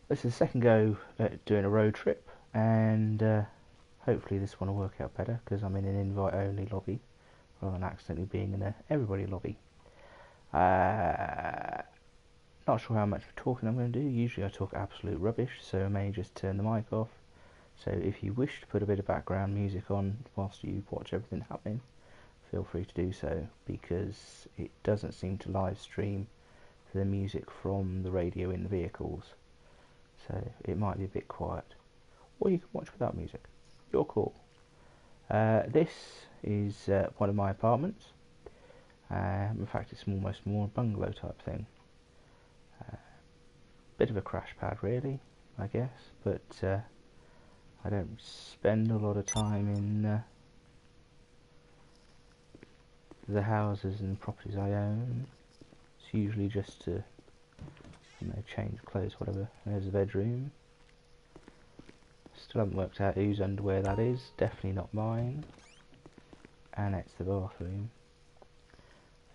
This is the second go at doing a road trip, and hopefully this one will work out better because I'm in an invite-only lobby rather than accidentally being in a everybody lobby. Not sure how much talking I'm going to do. Usually I talk absolute rubbish, so I may just turn the mic off. So if you wish to put a bit of background music on whilst you watch everything happening, feel free to do so, because it doesn't seem to live stream the music from the radio in the vehicles. So it might be a bit quiet. Or you can watch without music. Your call. This is one of my apartments. In fact, it's almost more a bungalow type thing. Bit of a crash pad, really, I guess, but I don't spend a lot of time in the houses and properties I own. It's usually just to, you know, change clothes, whatever. There's the bedroom. Still haven't worked out whose underwear that is. Definitely not mine. And it's the bathroom.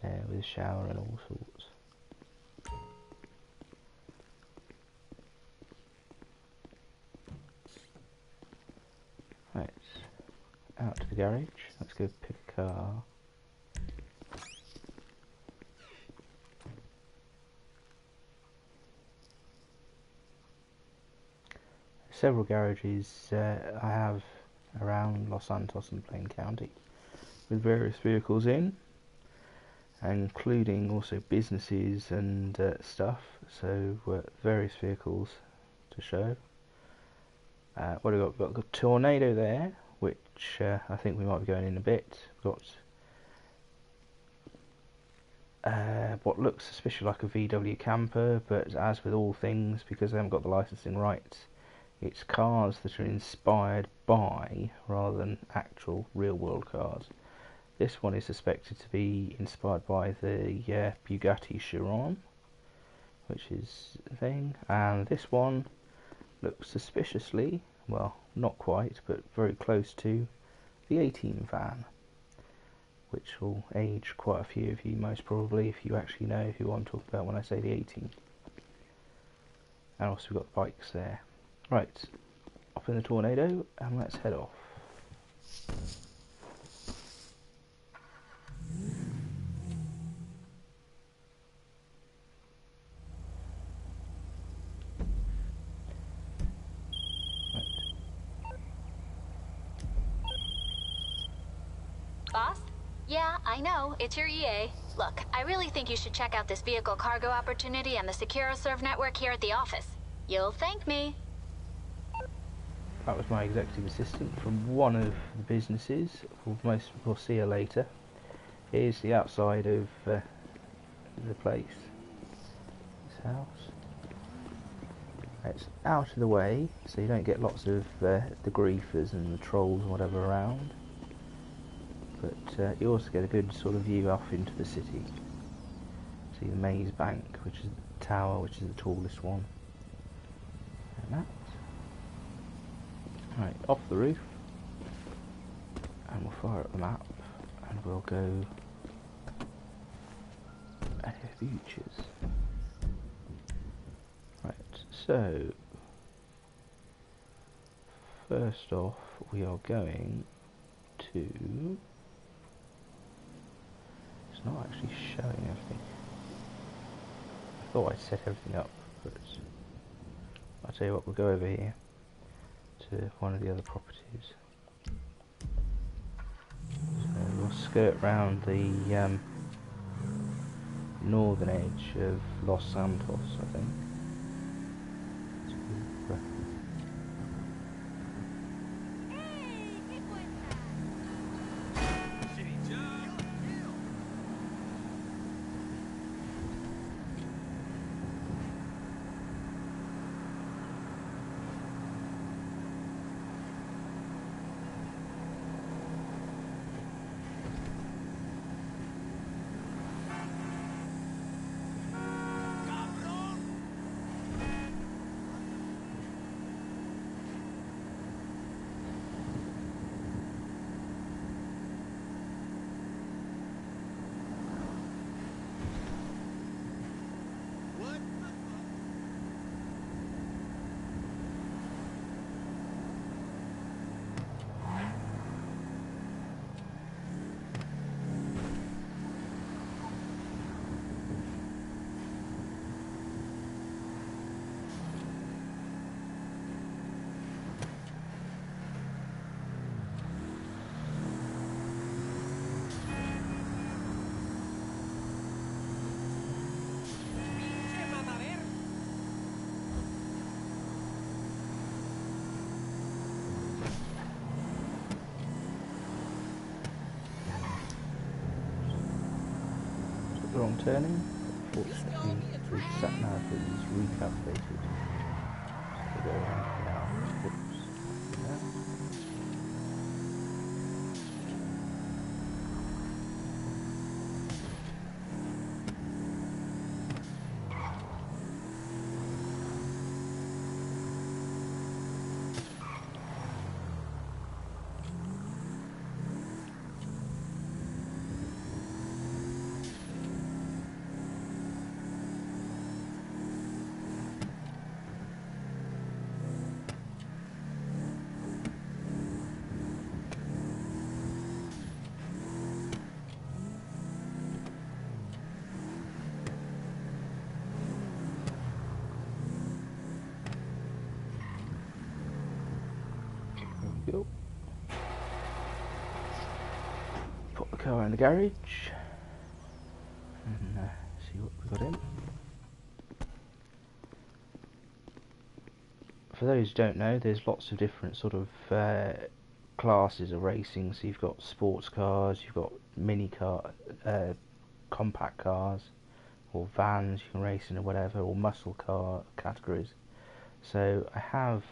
With a shower and all sorts. Right, out to the garage. Let's go pick a car. Several garages I have around Los Santos and Blaine County with various vehicles in, including also businesses and stuff, so various vehicles to show. What have we got? We've got a tornado there, which I think we might be going in a bit. We've got what looks suspiciously like a VW camper, but as with all things, because they haven't got the licensing rights, it's cars that are inspired by rather than actual real world cars. This one is suspected to be inspired by the Bugatti Chiron, which is a thing, and this one looks suspiciously, well, not quite, but very close to the 18 van, which will age quite a few of you most probably if you actually know who I'm talking about when I say the 18. And also we've got the bikes there. Right, up in the tornado, and let's head off. Boss? Yeah, I know. It's your EA. Look, I really think you should check out this vehicle cargo opportunity and the SecuroServe network here at the office. You'll thank me. That was my executive assistant from one of the businesses. We'll see her later. Here's the outside of the place. This house. It's out of the way, so you don't get lots of the griefers and the trolls and whatever around. But you also get a good sort of view off into the city. See the Maze Bank, which is the tower, which is the tallest one. And that. Right, off the roof, and we'll fire up the map, and we'll go at her futures. Right, so first off, we are going to. It's not actually showing everything. I thought I'd set everything up, but I'll tell you what, we'll go over here to one of the other properties. So we'll skirt round the northern edge of Los Santos, I think. wrong turning. Fortunately, the sat nav is recalculated. So go around now. Oops. Yeah. There we go. Put the car in the garage and see what we got in. For those who don't know, there's lots of different sort of classes of racing. So you've got sports cars, you've got mini car, compact cars, or vans you can race in or whatever, or muscle car categories. So I have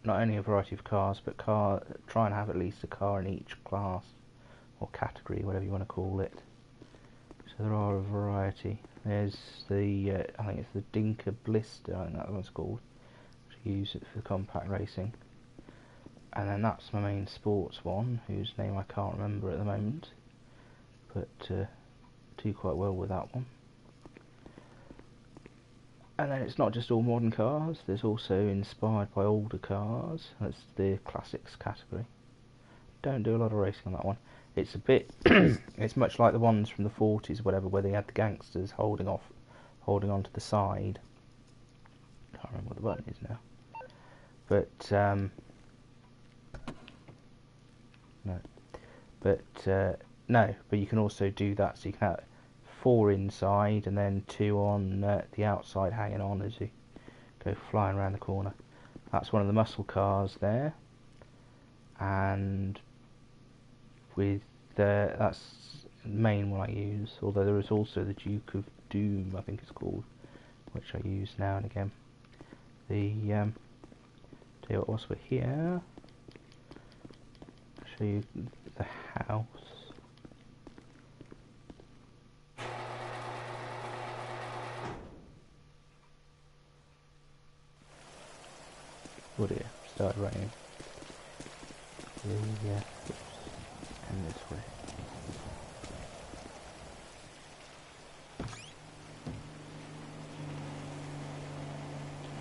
not only a variety of cars, but try and have at least a car in each class or category, whatever you want to call it. So there are a variety. There's the I think it's the Dinker Blister, I think that one's called. Use it for compact racing, and then that's my main sports one, whose name I can't remember at the moment, but do quite well with that one. And then it's not just all modern cars, there's also inspired by older cars. That's the classics category. Don't do a lot of racing on that one. It's a bit it's much like the ones from the 40s or whatever, where they had the gangsters holding on to the side. Can't remember what the button is now. But no, but you can also do that, so you can have 4 inside and then 2 on the outside hanging on as you go flying around the corner. That's one of the muscle cars there, and with that's the main one I use, although there is also the Duke of Doom, I think it's called, which I use now and again. The tell you what, whilst we're here, I'll show you the house. Oh dear, started raining. And this way.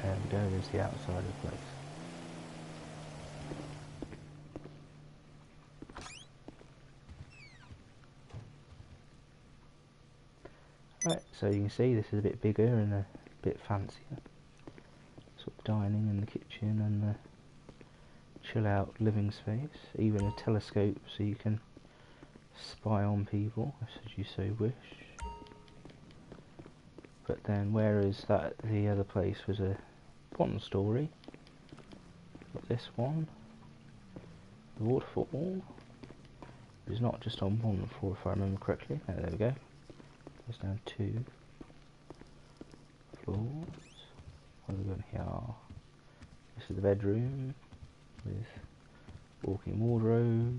There we go, there's the outside of the place. Right, so you can see this is a bit bigger and a bit fancier. Sort of dining and the kitchen and the chill out living space. Even a telescope so you can spy on people if you so wish. But then whereas the other place was a one story, got this one. The waterfall is not just on one floor if I remember correctly. Oh, there we go. Goes down 2 floors. What have we got here? This is the bedroom with walk-in wardrobe,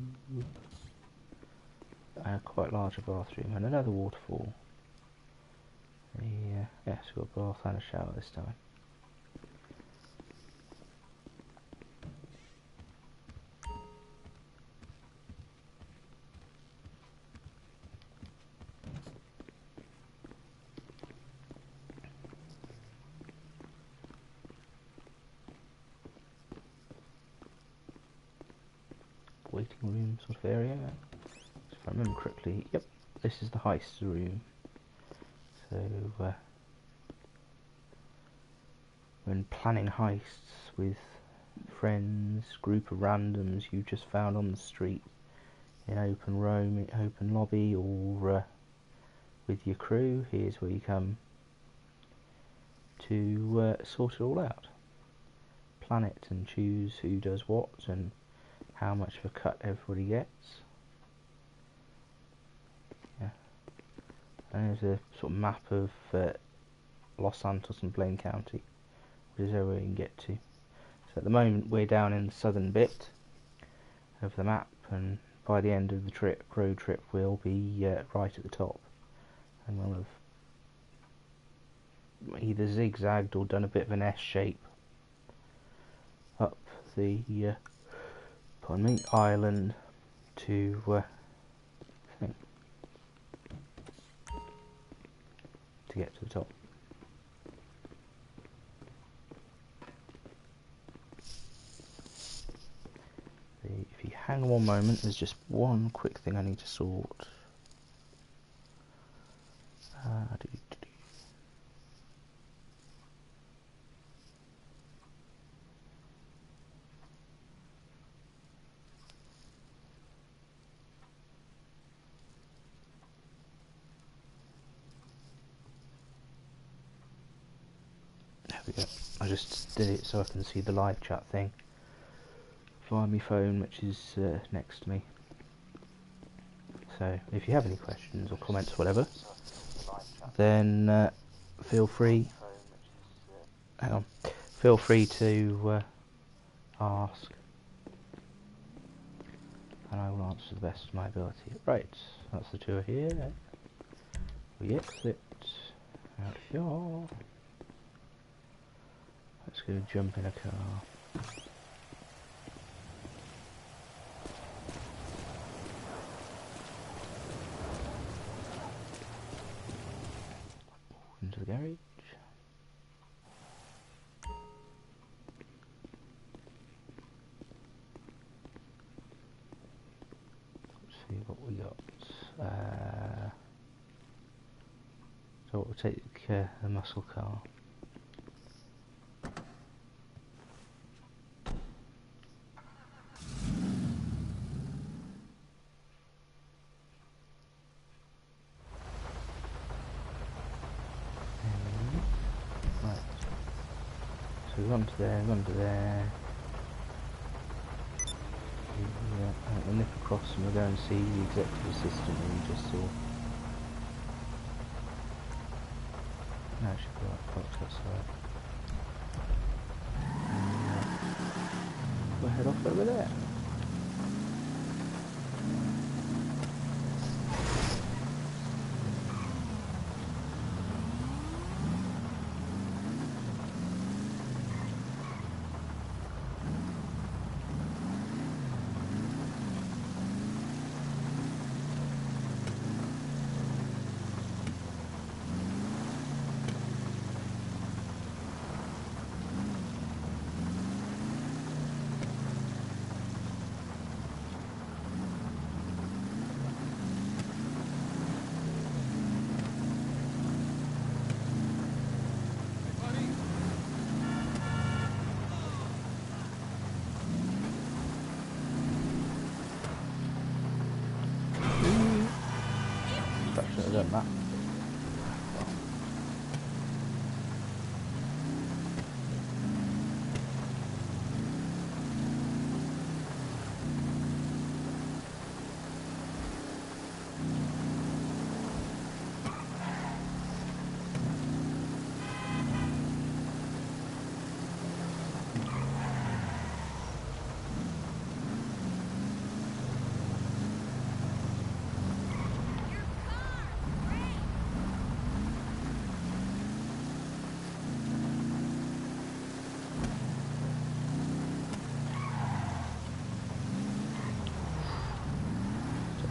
a quite larger bathroom, and another waterfall. Yes, we've got a bath and a shower this time. Waiting room sort of area. So if I remember correctly, yep, this is the heist room. So when planning heists with friends, group of randoms you just found on the street, in open roam, open lobby, or with your crew, here's where you come to sort it all out. Plan it and choose who does what and how much of a cut everybody gets. Yeah, And there's a sort of map of Los Santos and Blaine County, which is where we can get to. So at the moment we're down in the southern bit of the map, and by the end of the trip, road trip, we'll be right at the top, and we'll have either zigzagged or done a bit of an S shape up the pardon me, island to to get to the top. If you hang on one moment, there's just one quick thing I need to sort. There we go. I just did it so I can see the live chat thing via my phone, which is next to me. So if you have any questions or comments, whatever, then feel free. Hang on. Feel free to ask, and I will answer to the best of my ability. Right, that's the tour here. We exit out here. Let's go jump in a car. Into the garage. Let's see what we got. So we'll take the muscle car. Right. So we've gone to there, gone to there. We'll nip across and we'll go and see the executive assistant that we just saw. No, it should be right, parked outside. We'll head off over there. Should have done that.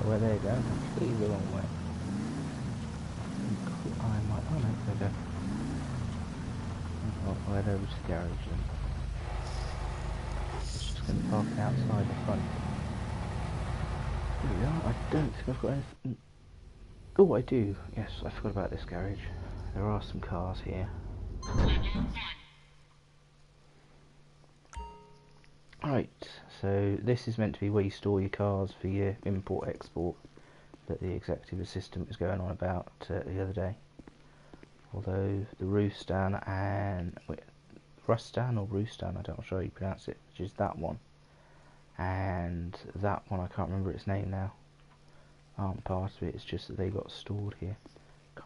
Where they go, completely the wrong way. I might, oh no, there we go. I'll head over to the garage then. It's just going to park it outside the front. Here we are. I don't think I've got anything. Oh, I do. Yes, I forgot about this garage. There are some cars here. Right, so this is meant to be where you store your cars for your import-export that the executive assistant was going on about the other day. Although the Roostan and... wait, Rustan or Roostan, I don't know how you pronounce it, which is that one. And that one, I can't remember its name now, aren't part of it, it's just that they got stored here.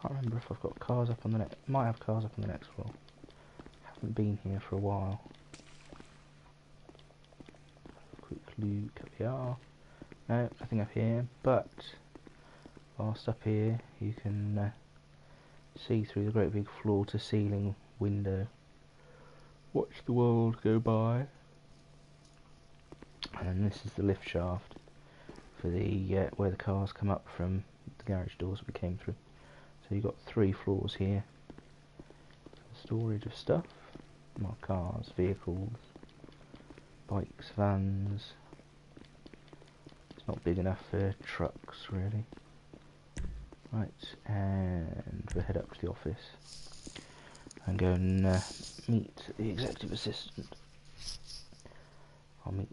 Can't remember if I've got cars up on the next. Might have cars up on the next floor. Haven't been here for a while. Quick look, up we are. No, nothing up here. But whilst up here, you can see through the great big floor-to-ceiling window. Watch the world go by. And then this is the lift shaft for the where the cars come up from the garage doors that we came through. So you've got 3 floors here. Storage of stuff. More cars, vehicles, bikes, vans. It's not big enough for trucks really. Right, and we'll head up to the office and go and meet the executive assistant. I'll meet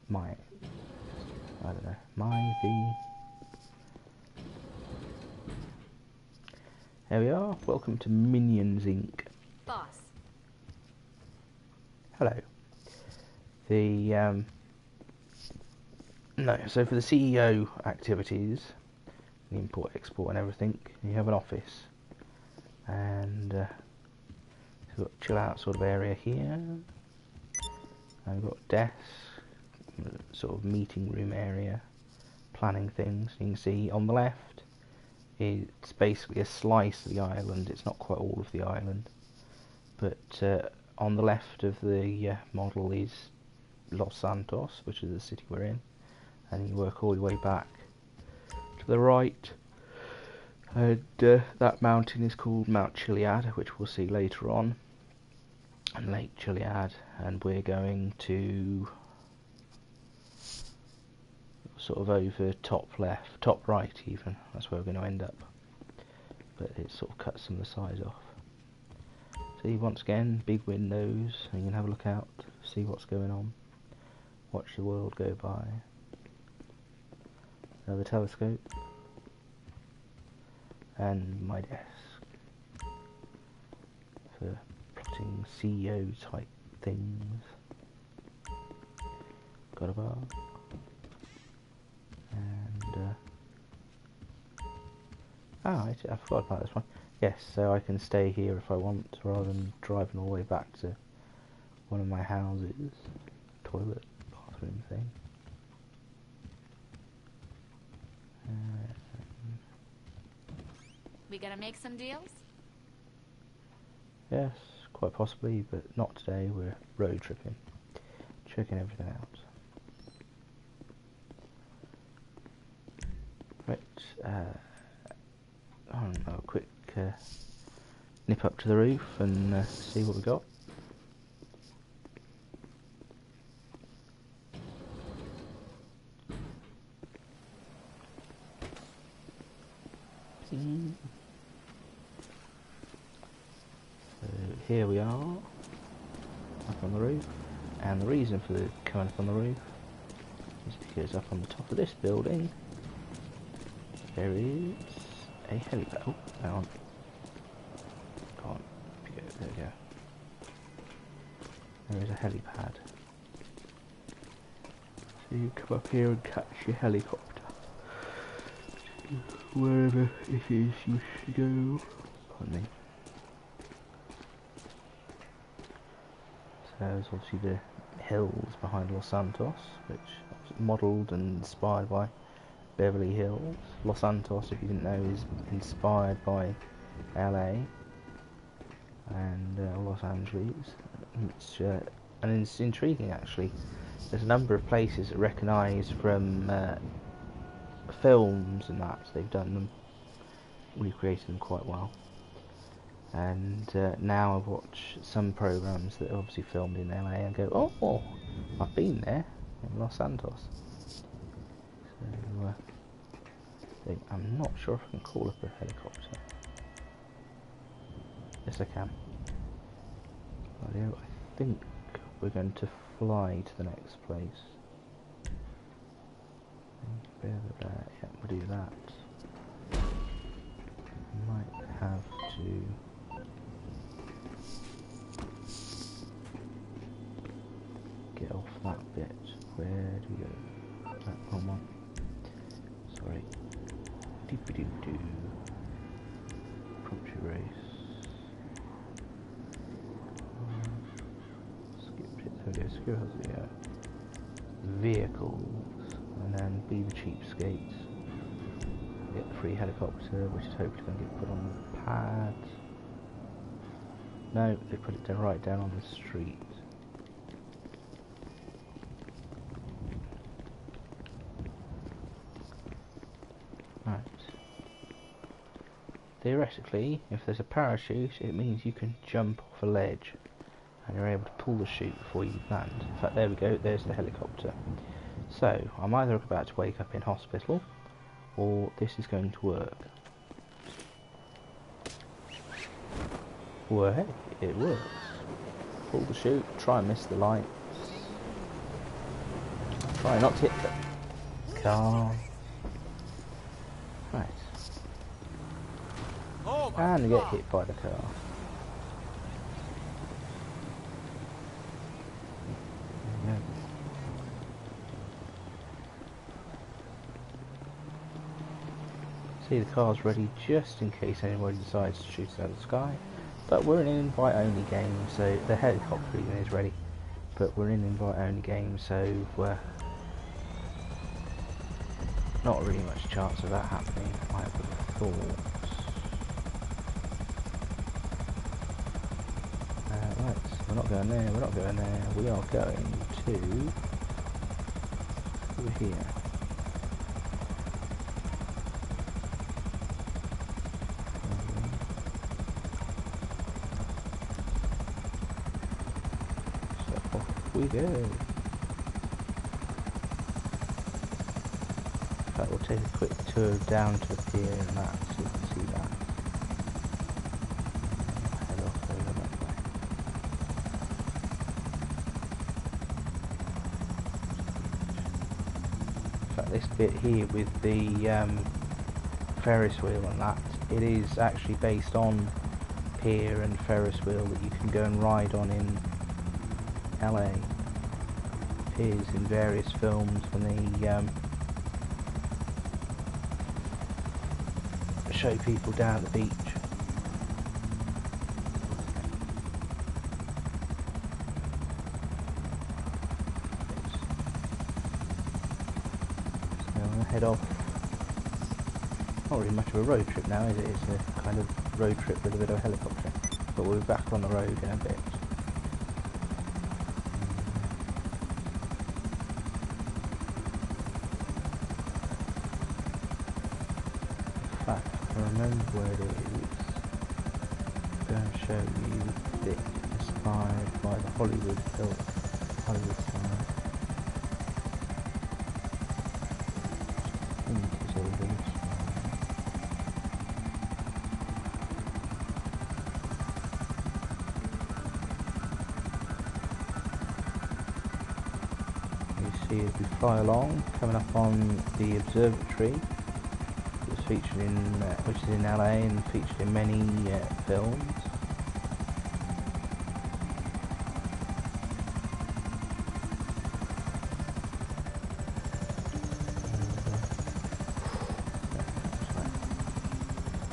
There we are. Welcome to Minions Inc. Boss. Hello. So for the CEO activities, the import, export and everything, you have an office. And we've got a chill out sort of area here. And we've got desk, sort of meeting room area, planning things. You can see on the left, it's basically a slice of the island. It's not quite all of the island, but on the left of the model is Los Santos, which is the city we're in, and you work all your way back to the right, and that mountain is called Mount Chiliad, which we'll see later on, and Lake Chiliad, and we're going to sort of over top left, top right even, that's where we're going to end up, but it sort of cuts some of the sides off. See, once again, big windows, and you can have a look out, see what's going on, watch the world go by. Another telescope, and my desk for plotting CEO type things. Got a bar. And I forgot about this one. Yes, so I can stay here if I want, rather than driving all the way back to one of my houses. Toilet, bathroom thing. We gonna make some deals? Yes, quite possibly, but not today. We're road tripping, checking everything out. Right, I'll have a quick nip up to the roof and see what we got. So here we are, up on the roof, and the reason for the coming up on the roof is because up on the top of this building there is a helipad. Oh, hang on. Go on. There we go. There is a helipad. So you come up here and catch your helicopter wherever it is you wish to go. Pardon me. So there's obviously the hills behind Los Santos, which was modelled and inspired by Beverly Hills. Los Santos, if you didn't know, is inspired by LA and Los Angeles. And it's intriguing actually. There's a number of places that recognise from films and that, so they've done them, recreated them quite well. And now I watch some programs that are obviously filmed in LA and go, oh, I've been there in Los Santos. So I'm not sure if I can call up a helicopter. Yes, I can. Rightio, I think we're going to fly to the next place. Yeah, we'll do that. Might have to get off that bit. Where do we go? That one. Sorry. Probably entry race. Skip it. There we go. Skip the vehicles, and then be the cheapskates. Get the free helicopter, which is hopefully going to get put on the pad. No, they put it right down on the street. Right. Theoretically, if there's a parachute, it means you can jump off a ledge, and you're able to pull the chute before you land. In fact, there we go, there's the helicopter. So, I'm either about to wake up in hospital, or this is going to work. Well, hey, it works. Pull the chute, try and miss the lights. Try not to hit the car. Right. And get hit by the car. Yeah. See, the car's ready just in case anybody decides to shoot it out of the sky. But we're in an invite-only game, so the helicopter even is ready. But we're in an invite-only game, so not really much chance of that happening, I would have thought. Right, we're not going there, we're not going there. We are going to over here. We go. In fact, we'll take a quick tour down to the pier and that, so you can see that. Head off over that way. In fact, this bit here with the Ferris wheel and that, it is actually based on pier and Ferris wheel that you can go and ride on in LA. Appears in various films when they show people down at the beach. So I'll head off. Not really much of a road trip now, is it? It's a kind of road trip with a bit of a helicopter. But we'll be back on the road in a bit. I remember where it is. I'm going to show you the bit inspired by the Hollywood film, Hollywood side. I think it's all this. You see as we fly along, coming up on the observatory. Featured in, which is in LA and featured in many films.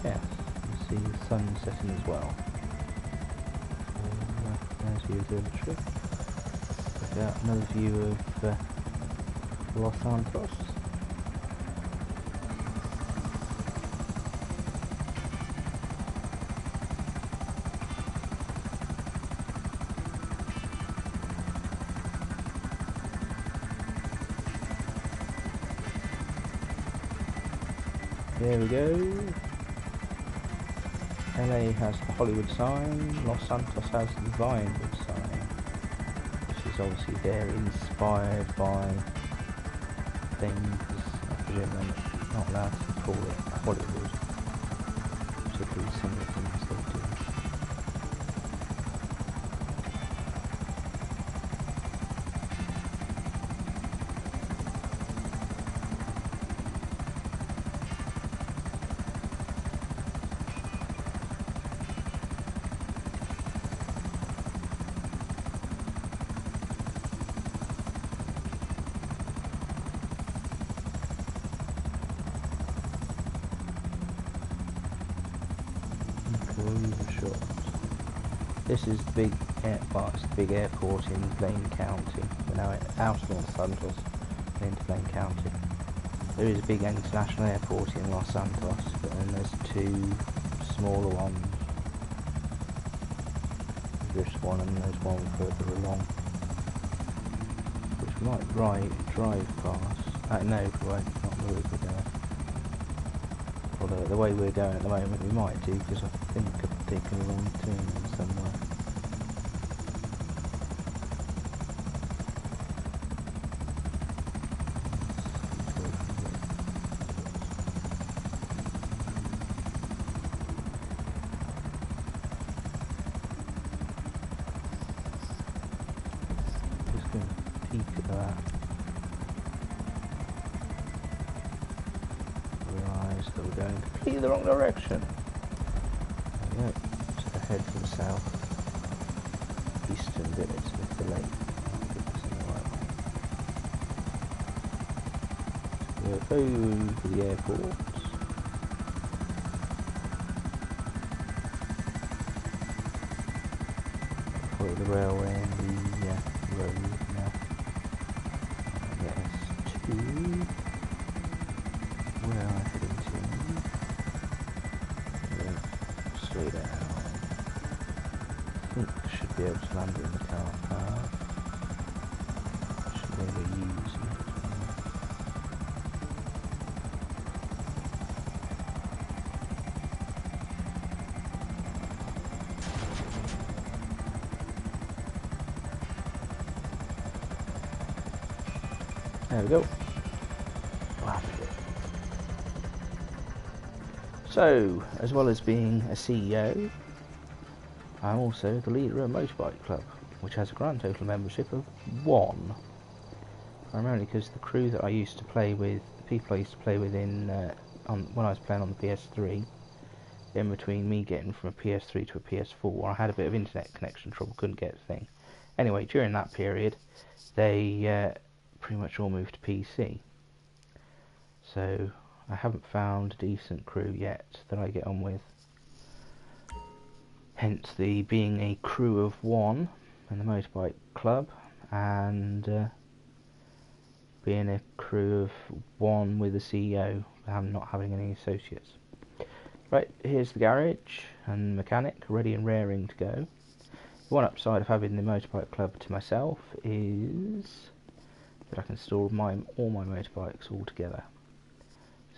Yes, you see the sun setting as well. There's the observatory. Check out another view of Los Santos. There we go. LA has the Hollywood sign, Los Santos has the Vinewood sign, which is obviously very inspired by things. I presume they're not allowed to call it Hollywood, particularly some of the things they do. this is the big well, it's the big airport in Blaine County. We're now out of North Santos into Blaine County. There is a big international airport in Los Santos, but then there's two smaller ones. There's one and there's one further along, which we might drive past. No, we won't, not the route we're going. Although the way we're going at the moment we might do, because I think I've taken a wrong turn somewhere. Just going to peek at that. Realise that we're going completely the wrong direction. There we go. So head from south eastern bit of the lake. I'll get this in the right way. So we'll go to the airport. Follow the railway and the road now. Yes, to where I head into. Straight out. I think I should be able to land it in the car park. Should be able to use it. There we go. So, as well as being a CEO, I'm also the leader of a motorbike club, which has a grand total membership of 1. Primarily because the crew that I used to play with, the people I used to play with when I was playing on the PS3, in between me getting from a PS3 to a PS4, I had a bit of internet connection trouble, couldn't get the thing. Anyway, during that period, they pretty much all moved to PC. So I haven't found a decent crew yet that I get on with. Hence the being a crew of 1 in the motorbike club, and being a crew of 1 with the CEO, not having any associates. Right, here's the garage and mechanic ready and raring to go. The one upside of having the motorbike club to myself is that I can store all my motorbikes all together.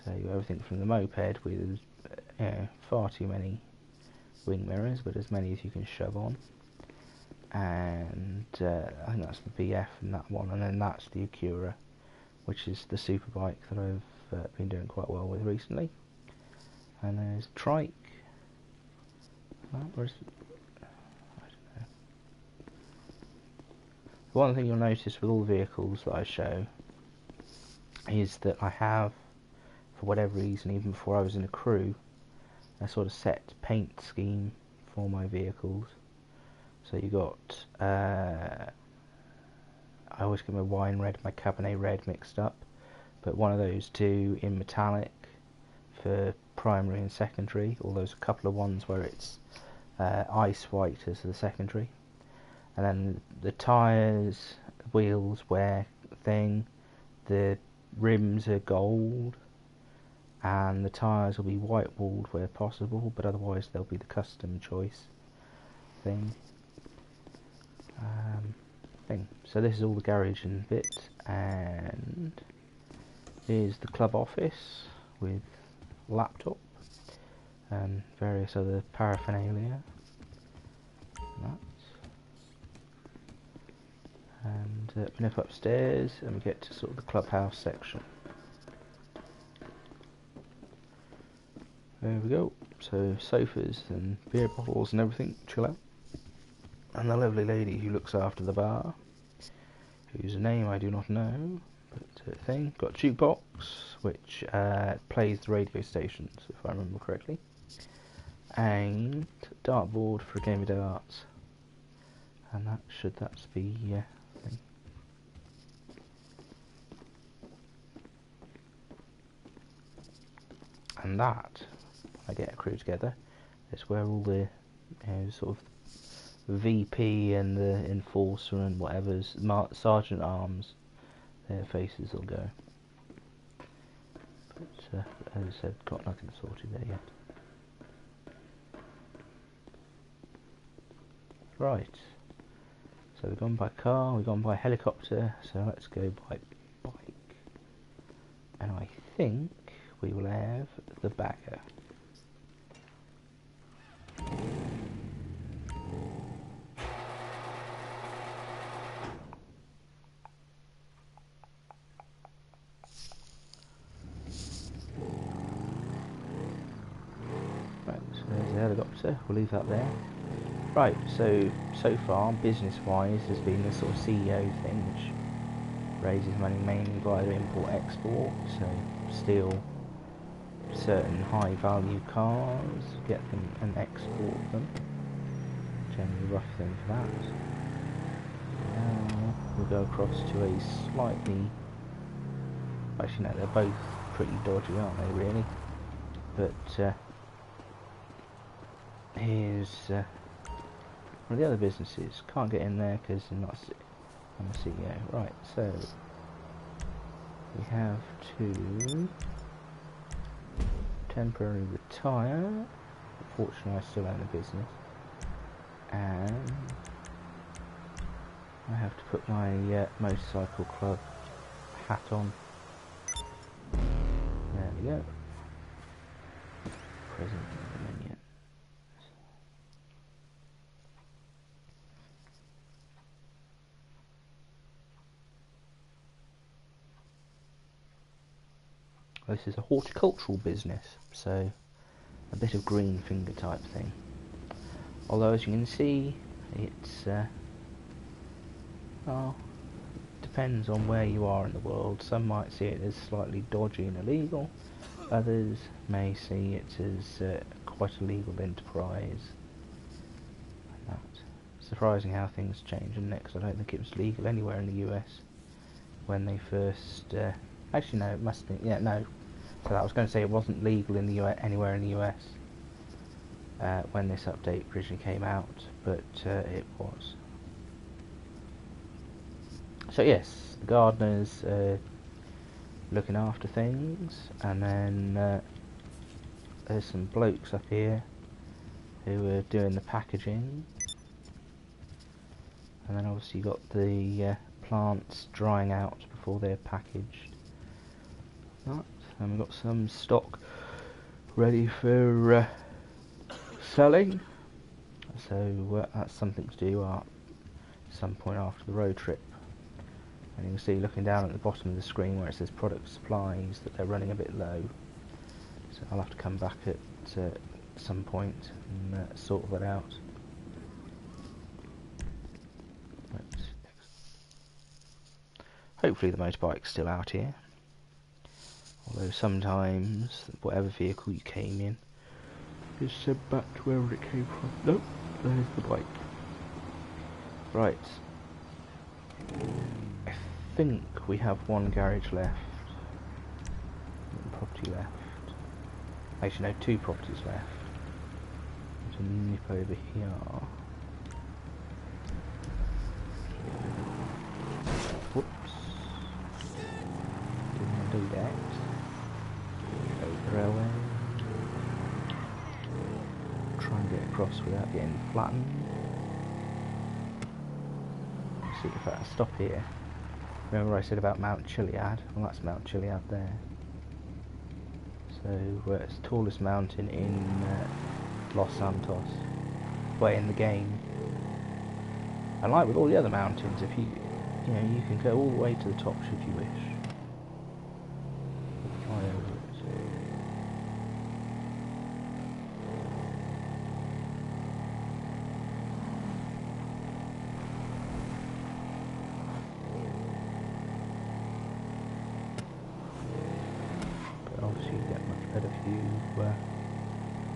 So everything from the moped with far too many wing mirrors, but as many as you can shove on. And I think that's the BF in that one, and then that's the Acura, which is the superbike that I've been doing quite well with recently. And there's trike. Where's it? I don't know. One thing you'll notice with all the vehicles that I show is that I have, for whatever reason, even before I was in a crew, a sort of set paint scheme for my vehicles. So you got, I always get my wine red, my Cabernet red mixed up, but one of those two in metallic for primary and secondary, or there's a couple of ones where it's ice white as the secondary, and then the tyres, wheels, wear thing, the rims are gold, and the tyres will be white walled where possible, but otherwise they'll be the custom choice thing. So this is all the garage and bit, and here's the club office with laptop and various other paraphernalia. And we nip upstairs and we get to sort of the clubhouse section. There we go. So sofas and beer bottles and everything, chill out. And the lovely lady who looks after the bar, whose name I do not know, but thing, got a jukebox which plays the radio stations, if I remember correctly, and dartboard for a game of darts, and that's the thing. And that, when I get a crew together, is where all the sort of VP and the Enforcer and whatever's Sergeant Arms, their faces will go. But as I said, got nothing sorted there yet. Right, so we've gone by car, we've gone by helicopter, so let's go by bike. And I think we will have the bagger. Right, so there's the helicopter, we'll leave that there. Right, so far, business-wise, there's been this sort of CEO thing, which raises money mainly via import-export, so steal certain high-value cars, get them and export them. Generally rough thing for that. Now we'll go across to a slightly... Actually no, they're both pretty dodgy, aren't they, really? But here's... one of the other businesses. Can't get in there because I'm a CEO. Right, so we have to temporarily retire. Fortunately, I still own a business, and I have to put my motorcycle club hat on. There we go. Present menu. This is a horticultural business, so a bit of green finger type thing. Although, as you can see, it's well, depends on where you are in the world. Some might see it as slightly dodgy and illegal. Others may see it as quite a legal enterprise. And that. Surprising how things change. And next, I don't think it was legal anywhere in the US when they first. Actually, no, it must be. Yeah, no. So I was going to say it wasn't legal in the US, anywhere in the US when this update originally came out, but it was. So yes, the gardeners looking after things, and then there's some blokes up here who are doing the packaging, and then obviously you got the plants drying out before they're packaged. Right. And we've got some stock ready for selling, so that's something to do at some point after the road trip. And you can see, looking down at the bottom of the screen where it says product supplies, that they're running a bit low, so I'll have to come back at some point and sort that out. Hopefully the motorbike's still out here. Although sometimes, whatever vehicle you came in is sent back to wherever it came from. Nope, there's the bike. Right. I think we have one garage left. One property left. Actually no, two properties left. There's a nip over here. Whoops. Didn't want to do that. Railway. Try and get across without getting flattened. Let's see if I can stop here. Remember I said about Mount Chiliad? Well, that's Mount Chiliad there. So it's the tallest mountain in Los Santos, well, in the game. And like with all the other mountains, if you can go all the way to the top should you wish. Fly over it. Obviously you get much better view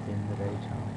in the daytime.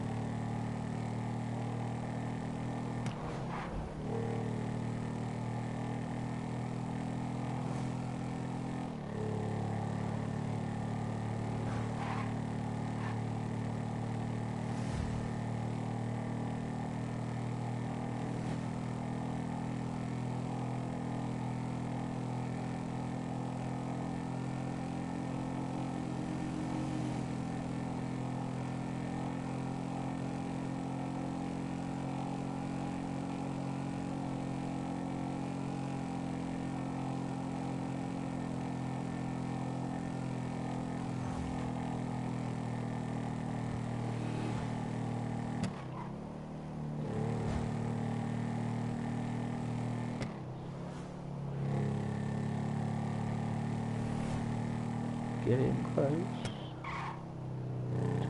getting close.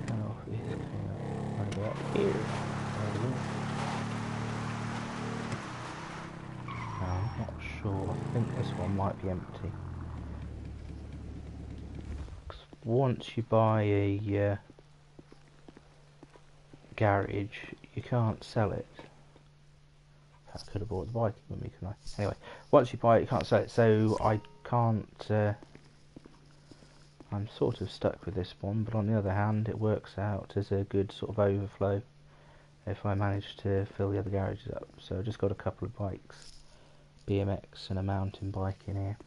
Turn off this over here. No, I'm not sure. I think this one might be empty. Once you buy a garage, you can't sell it. I could have bought the bike with me, couldn't I? Anyway, once you buy it, you can't sell it, so I can't. I'm sort of stuck with this one, but on the other hand, it works out as a good sort of overflow if I manage to fill the other garages up. So I just got a couple of bikes, BMX and a mountain bike in here.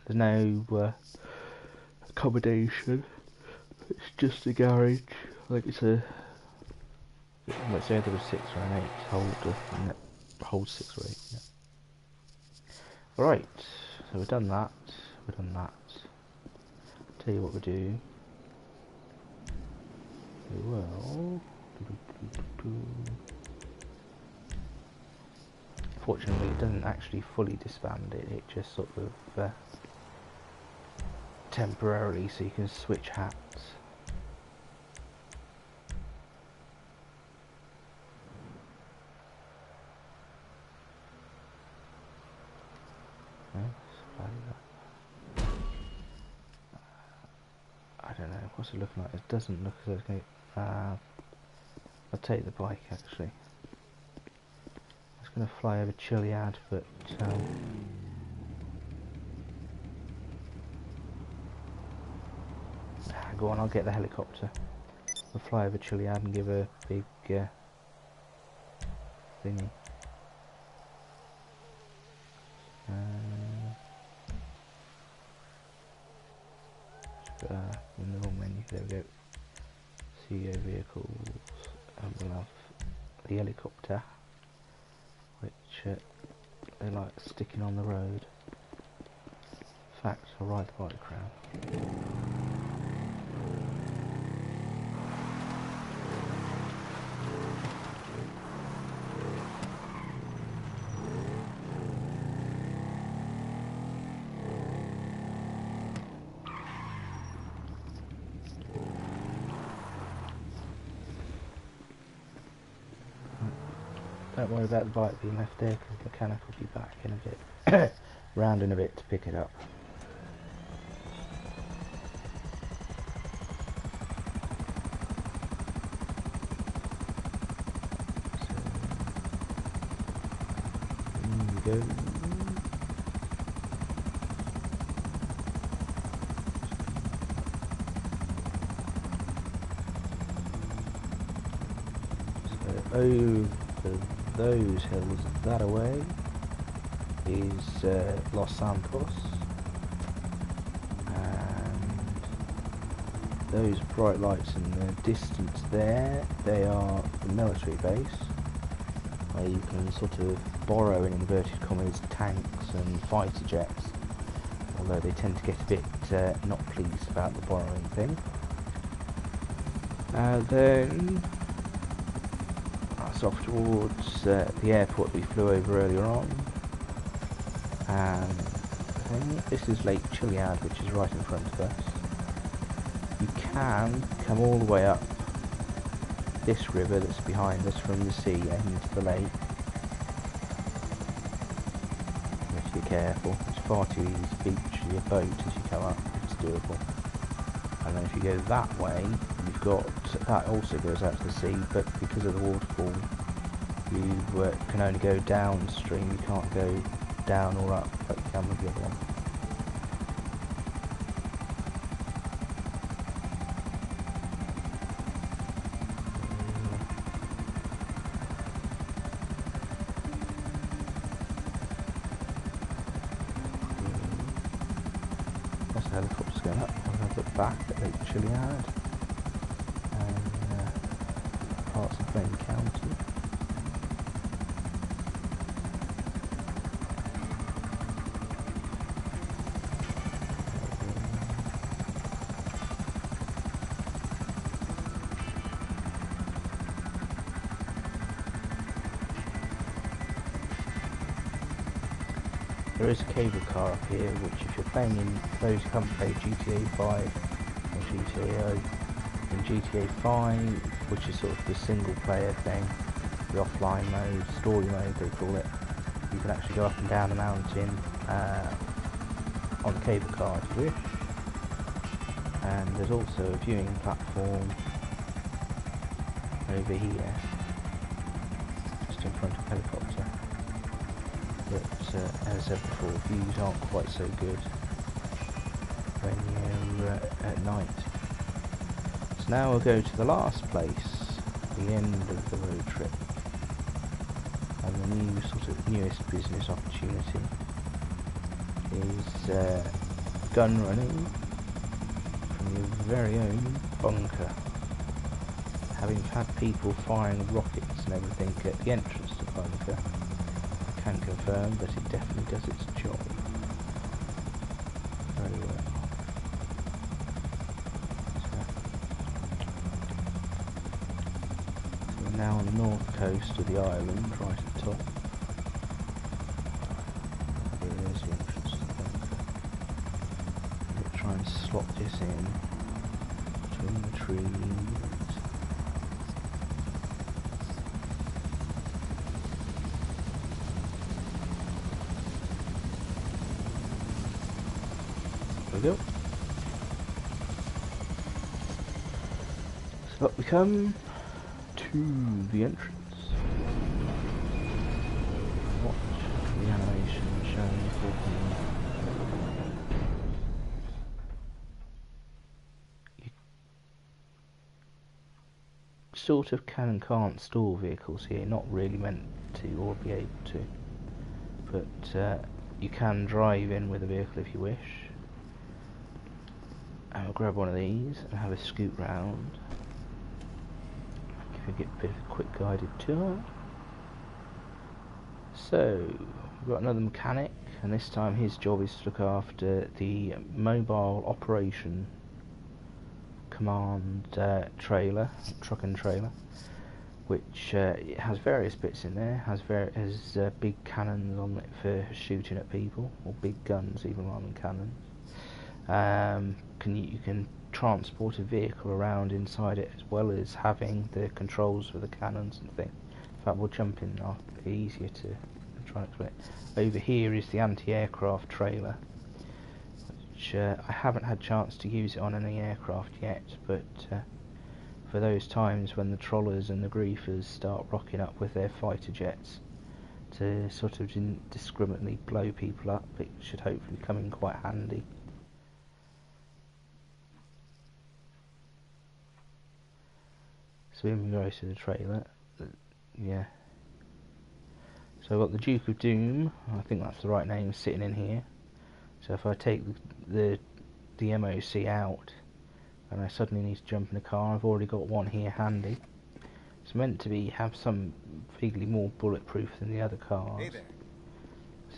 There's no accommodation. It's just a garage. Like it's a. Let's say there was 6 or an 8 hold 6 or 8. Yeah. Right, so we've done that. We've done that. Tell you what we do. We will. Fortunately, it doesn't actually fully disband it. It just sort of temporarily, so you can switch hats. I don't know, what's it looking like? It doesn't look as though it's going to... I'll take the bike actually. It's going to fly over Chiliad, but... go on, I'll get the helicopter. We'll fly over Chiliad and give a big thingy. In the wrong menu, there we go. CEO vehicles, and we'll have the helicopter, which they like sticking on the road. In fact, I'll ride the bike around. Don't worry about the bike being left there, because the mechanic will be back in a bit, round in a bit to pick it up. So, in we go. So over those hills that away is Los Santos, and those bright lights in the distance there, they are the military base, where you can sort of borrow, in inverted commas, tanks and fighter jets, although they tend to get a bit not pleased about the borrowing thing. Then off towards the airport we flew over earlier on, and I think this is Lake Chiliad, which is right in front of us. You can come all the way up this river that's behind us from the sea and into the lake. You have to be careful, it's far too easy to beach your boat as you come up, it's doable. And then if you go that way, you've got, that also goes out to the sea, but because of the waterfall, you can only go downstream, you can't go down or up like you can with the other one. That's the helicopter's going up. I'm going to look back at Lake Chiliad and parts of Blaine County. There is a cable car up here, which if you're playing in those who haven't played GTA 5 or GTAO, in GTA 5, which is sort of the single player thing, the offline mode, story mode they call it, you can actually go up and down a mountain on the cable car if you wish. And there's also a viewing platform over here, just in front of the helicopter. But as I said before, views aren't quite so good when you're at night. So now we'll go to the last place, the end of the road trip, and the new newest business opportunity is gun running from your very own bunker. Having had people firing rockets and everything at the entrance to the bunker, I can confirm that it definitely does its job very well. So we're now on the north coast of the island, right at the top. There's the entrance to the bunker. We'll try and slot this in between the trees. There we go. So up we come to the entrance. Watch the animation showing for you. Sort of can and can't store vehicles here, not really meant to or be able to, but you can drive in with a vehicle if you wish. And we'll grab one of these and have a scoot round. If we get a bit of a quick guided tour. So, we've got another mechanic, and this time his job is to look after the mobile operation command truck and trailer, which it has various bits in there. Has big cannons on it for shooting at people, or big guns even rather than cannons. You can transport a vehicle around inside it, as well as having the controls for the cannons and things. In fact, we'll jump in now, it'll be easier to try and explain it. Over here is the anti-aircraft trailer, which I haven't had a chance to use it on any aircraft yet, but for those times when the trollers and the griefers start rocking up with their fighter jets to sort of indiscriminately blow people up, it should hopefully come in quite handy. So in we go to the trailer. Yeah. So I've got the Duke of Doom, I think that's the right name, sitting in here. So if I take the MOC out and I suddenly need to jump in a car, I've already got one here handy. It's meant to have some vaguely more bulletproof than the other cars. Hey there.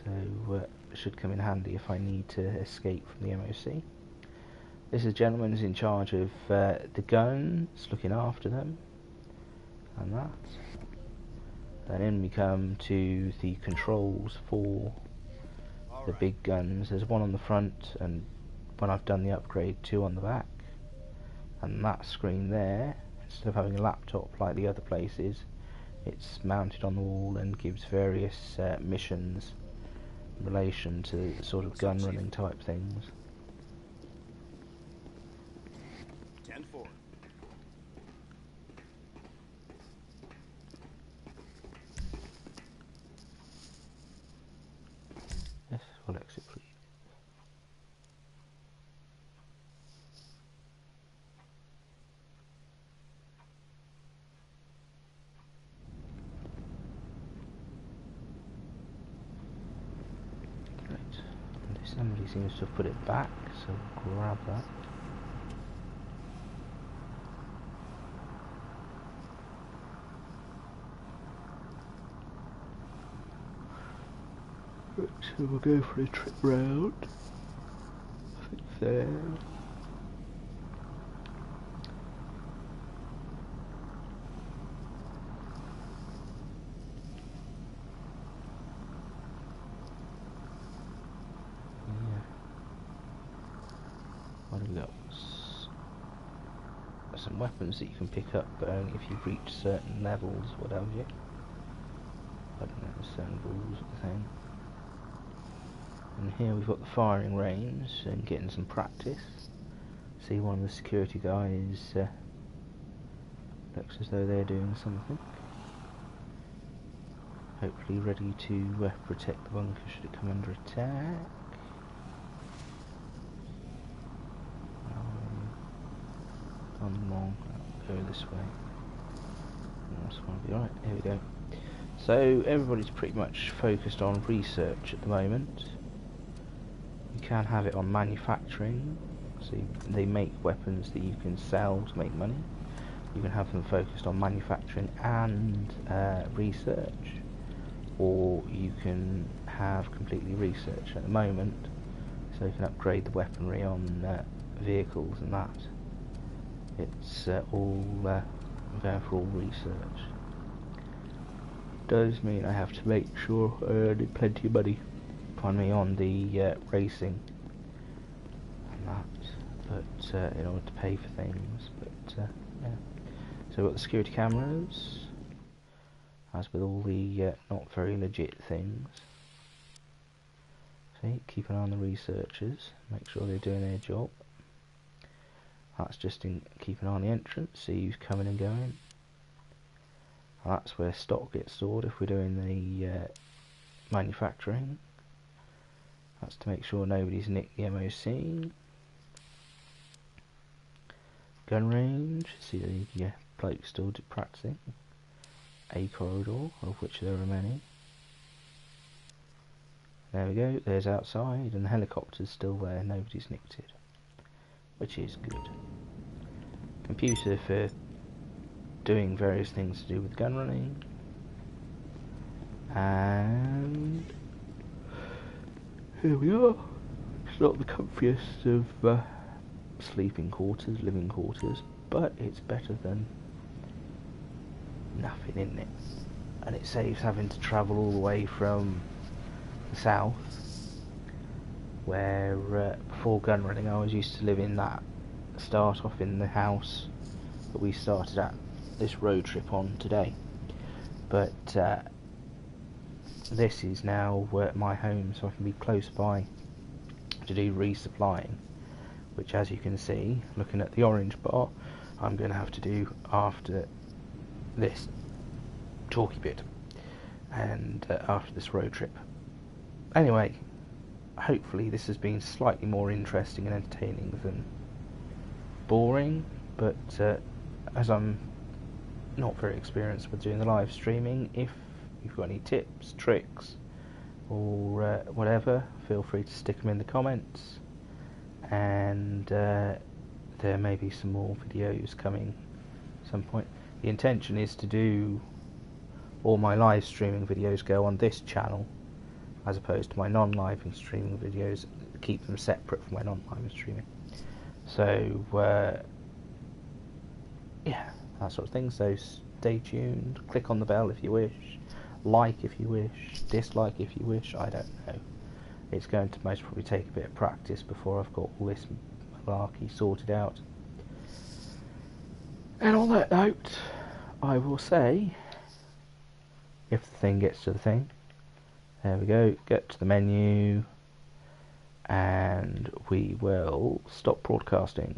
So it should come in handy if I need to escape from the MOC. This is a gentleman who's in charge of the guns, looking after them, and that. And then we come to the controls for the big guns. There's one on the front, and when I've done the upgrade, two on the back. And that screen there, instead of having a laptop like the other places, it's mounted on the wall and gives various missions in relation to sort of gun running type things. 10-4. Yes, we'll exit please. Right, and somebody seems to have put it back, so we'll grab that. Right, so we'll go for a trip round. I think there. some weapons that you can pick up, but only if you've reached certain levels, what have you. I don't know, there's certain rules of the thing. And here we've got the firing range and getting some practice. See, one of the security guys looks as though they're doing something. Hopefully ready to protect the bunker should it come under attack. On long, go this way. That's going to be alright. Here we go. So everybody's pretty much focused on research at the moment. You can have it on manufacturing. So they make weapons that you can sell to make money. You can have them focused on manufacturing and research, or you can have completely research at the moment, so you can upgrade the weaponry on vehicles and that. It's all going for all research. Does mean I have to make sure I earn plenty of money finally on the racing and that, but in order to pay for things. But yeah. So we've got the security cameras, as with all the not very legit things. See, keep an eye on the researchers, make sure they're doing their job. That's just keep an eye on the entrance, see who's coming and going. And that's where stock gets stored if we're doing the manufacturing. That's to make sure nobody's nicked the MOC. Gun range, see the bloke still practicing. A corridor, of which there are many. There we go, there's outside, and the helicopter's still there, nobody's nicked it, which is good. Computer for doing various things to do with gun running, and here we are. It's not the comfiest of sleeping quarters, living quarters, but it's better than nothing, isn't it? And it saves having to travel all the way from the south, where before gun running I was used to live in that, start off in the house that we started at this road trip on today, but this is now my home, so I can be close by to do resupplying, which, as you can see looking at the orange bar, I'm going to have to do after this talky bit and after this road trip. Anyway, hopefully this has been slightly more interesting and entertaining than boring, but as I'm not very experienced with doing the live streaming, if you've got any tips, tricks, or whatever, feel free to stick them in the comments, and there may be some more videos coming at some point. The intention is to do all my live streaming videos go on this channel, as opposed to my non-live streaming videos, keep them separate from my non-live streaming. So yeah, that sort of thing. So stay tuned, click on the bell if you wish, like if you wish, dislike if you wish, I don't know. It's going to most probably take a bit of practice before I've got all this malarkey sorted out. And on that note, I will say, if the thing gets to the thing, there we go, get to the menu, and we will stop broadcasting.